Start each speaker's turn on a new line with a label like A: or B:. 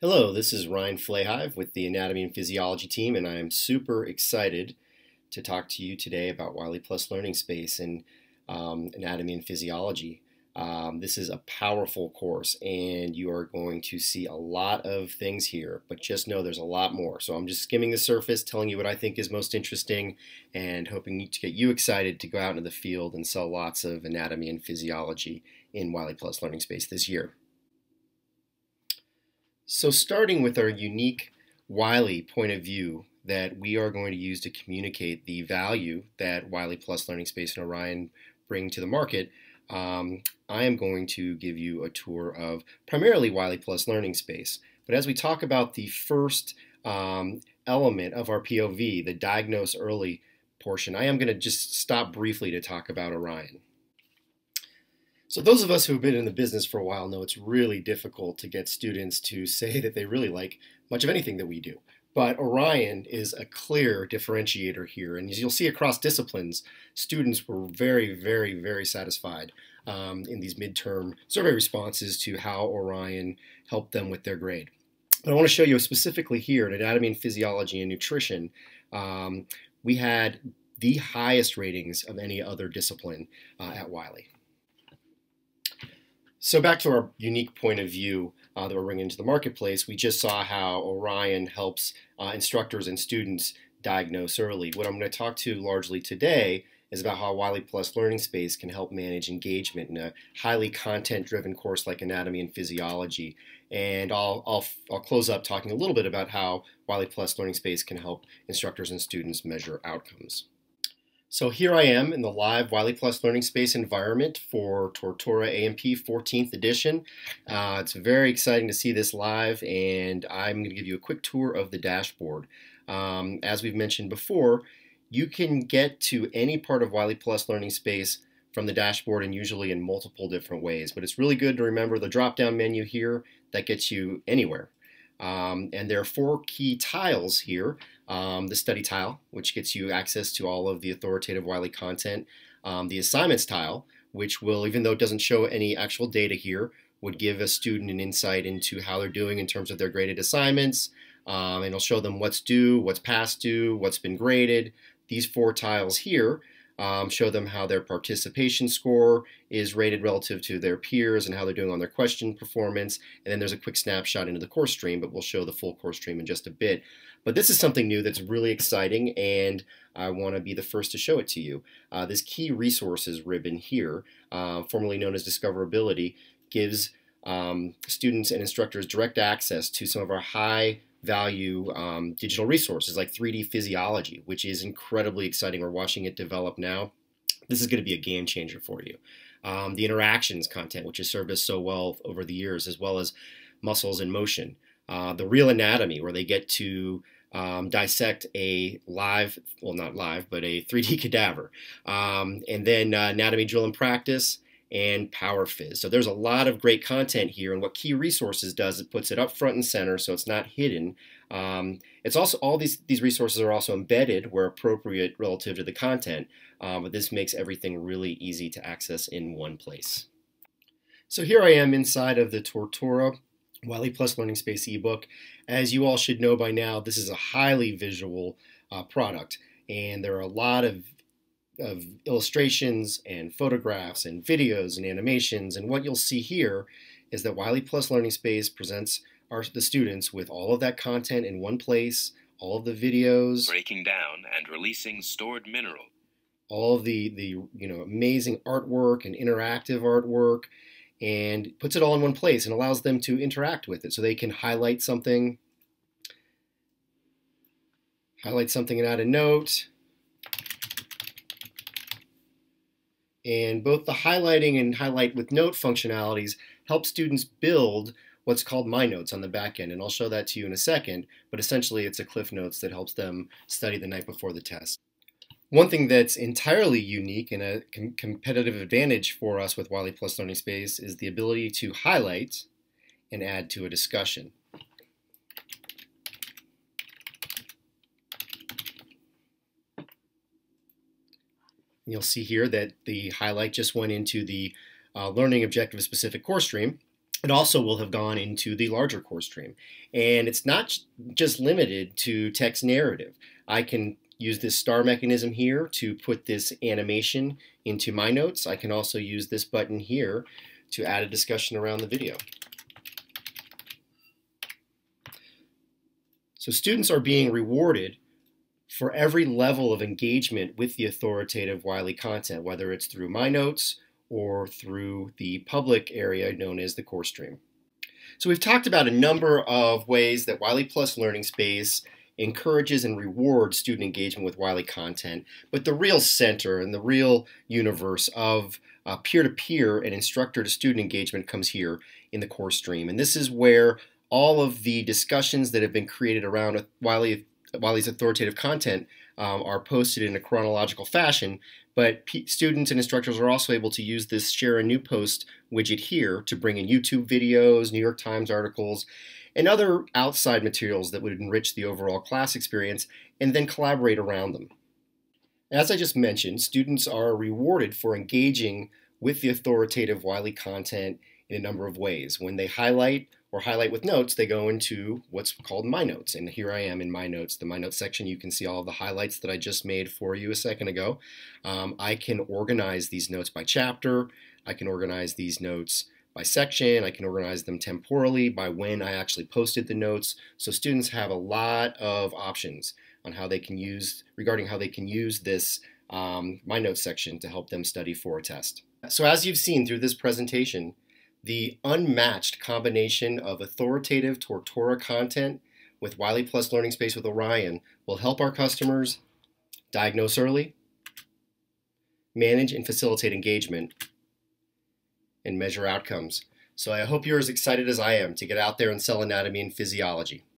A: Hello, this is Ryan Flahive with the Anatomy and Physiology team, and I am super excited to talk to you today about Wiley Plus Learning Space and Anatomy and Physiology. This is a powerful course, and you are going to see a lot of things here, but just know there's a lot more. So I'm just skimming the surface, telling you what I think is most interesting, and hoping to get you excited to go out into the field and sell lots of anatomy and physiology in Wiley Plus Learning Space this year. So starting with our unique Wiley point of view that we are going to use to communicate the value that Wiley Plus Learning Space and Orion bring to the market, I am going to give you a tour of primarily Wiley Plus Learning Space. But as we talk about the first element of our POV, the diagnose early portion, I am going to just stop briefly to talk about Orion. So those of us who have been in the business for a while know it's really difficult to get students to say that they really like much of anything that we do. But Orion is a clear differentiator here. And as you'll see across disciplines, students were very satisfied in these midterm survey responses to how Orion helped them with their grade. But I want to show you specifically here in Anatomy and Physiology and Nutrition, we had the highest ratings of any other discipline at Wiley. So back to our unique point of view that we're bringing into the marketplace, we just saw how Orion helps instructors and students diagnose early. What I'm going to talk to largely today is about how Wiley Plus Learning Space can help manage engagement in a highly content-driven course like Anatomy and Physiology. And I'll close up talking a little bit about how Wiley Plus Learning Space can help instructors and students measure outcomes. So here I am in the live Wiley Plus Learning Space environment for Tortora A&P 14th edition. It's very exciting to see this live, and I'm going to give you a quick tour of the dashboard. As we've mentioned before, you can get to any part of Wiley Plus Learning Space from the dashboard and usually in multiple different ways. But it's really good to remember the drop-down menu here that gets you anywhere. And there are four key tiles here. The study tile, which gets you access to all of the authoritative Wiley content. The assignments tile, which will, even though it doesn't show any actual data here, would give a student an insight into how they're doing in terms of their graded assignments. And it'll show them what's due, what's past due, what's been graded. These four tiles here show them how their participation score is rated relative to their peers and how they're doing on their question performance. And then there's a quick snapshot into the course stream, but we'll show the full course stream in just a bit. But this is something new that's really exciting, and I want to be the first to show it to you. This key resources ribbon here, formerly known as discoverability, gives students and instructors direct access to some of our high value digital resources like 3D physiology, which is incredibly exciting. We're watching it develop now. This is going to be a game changer for you. The interactions content, which has served us so well over the years, as well as muscles in motion. The real anatomy, where they get to dissect a live, well, not live, but a 3D cadaver. And then anatomy drill and practice, and Power Phys. So there's a lot of great content here, and what Key Resources does, it puts it up front and center so it's not hidden. It's also, all these resources are also embedded where appropriate relative to the content, but this makes everything really easy to access in one place. So here I am inside of the Tortora Wiley Plus Learning Space ebook. As you all should know by now, this is a highly visual product, and there are a lot of illustrations and photographs and videos and animations, and what you'll see here is that Wiley Plus Learning Space presents the students with all of that content in one place, all of the videos,
B: breaking down and releasing stored mineral,
A: all of the amazing artwork and interactive artwork, and puts it all in one place and allows them to interact with it, so they can highlight something and add a note. And both the highlighting and highlight with note functionalities help students build what's called My Notes on the back end. And I'll show that to you in a second, but essentially it's a Cliff Notes that helps them study the night before the test. One thing that's entirely unique and a competitive advantage for us with Wiley Plus Learning Space is the ability to highlight and add to a discussion. You'll see here that the highlight just went into the learning objective specific course stream. It also will have gone into the larger course stream. And it's not just limited to text narrative. I can use this star mechanism here to put this animation into my notes. I can also use this button here to add a discussion around the video. So students are being rewarded for every level of engagement with the authoritative Wiley content, whether it's through my notes or through the public area known as the course stream. So we've talked about a number of ways that Wiley Plus Learning Space encourages and rewards student engagement with Wiley content, but the real center and the real universe of peer-to-peer and instructor-to-student engagement comes here in the course stream. And this is where all of the discussions that have been created around Wiley's authoritative content are posted in a chronological fashion, but students and instructors are also able to use this Share a New Post widget here to bring in YouTube videos, New York Times articles, and other outside materials that would enrich the overall class experience, and then collaborate around them. As I just mentioned, students are rewarded for engaging with the authoritative Wiley content in a number of ways. When they highlight or highlight with notes, they go into what's called My Notes. And here I am in My Notes, the My Notes section. You can see all of the highlights that I just made for you a second ago. I can organize these notes by chapter. I can organize these notes by section. I can organize them temporally by when I actually posted the notes. So students have a lot of options on how they can use, regarding how they can use this My Notes section to help them study for a test. So as you've seen through this presentation, the unmatched combination of authoritative Tortora content with Wiley Plus Learning Space with Orion will help our customers diagnose early, manage and facilitate engagement, and measure outcomes. So I hope you're as excited as I am to get out there and sell anatomy and physiology.